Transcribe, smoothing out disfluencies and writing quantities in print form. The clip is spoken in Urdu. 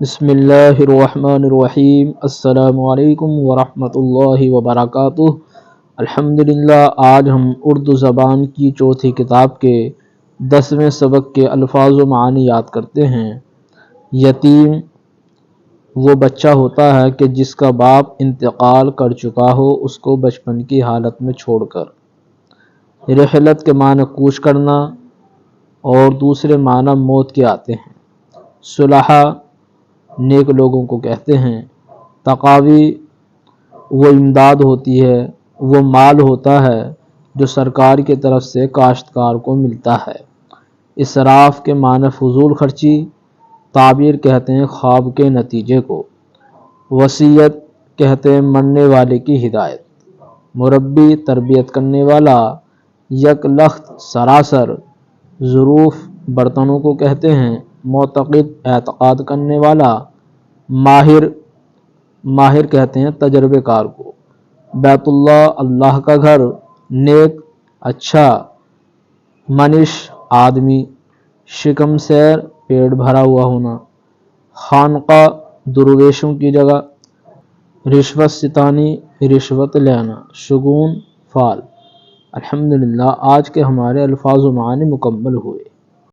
بسم اللہ الرحمن الرحیم۔ السلام علیکم ورحمۃ اللہ وبرکاتہ۔ الحمدللہ، آج ہم اردو زبان کی چوتھی کتاب کے 10ویں سبق کے الفاظ و معانی یاد کرتے ہیں۔ یتیم وہ بچہ ہوتا ہے کہ جس کا باپ انتقال کر چکا ہو، اس کو بچپن کی حالت میں چھوڑ کر۔ رحلت کے معنی کوچ کرنا اور دوسرے معنی موت کے آتے ہیں۔ صلحہ نیک لوگوں کو کہتے ہیں۔ تقاوی وہ امداد ہوتی ہے، وہ مال ہوتا ہے جو سرکار کی طرف سے کاشتکار کو ملتا ہے۔ اسراف کے معنی فضول خرچی، تعبیر کہتے ہیں خواب کے نتیجے کو۔ وصیت کہتے ہیں مرنے والے کی ہدایت۔ مربی تربیت کرنے والا۔ یک لخت سراسر، ظروف برتنوں کو کہتے ہیں۔ معتقد اعتقاد کرنے والا۔ ماہر کہتے ہیں تجربے کار کو۔ بیت اللہ اللہ کا گھر۔ نیک اچھا۔ منش آدمی۔ شکم سیر پیٹ بھرا ہوا ہونا۔ خانقاہ درویشوں کی جگہ۔ رشوت ستانی رشوت لینا۔ شگون فال۔ الحمدللہ، آج کے ہمارے الفاظ و معانی مکمل ہوئے۔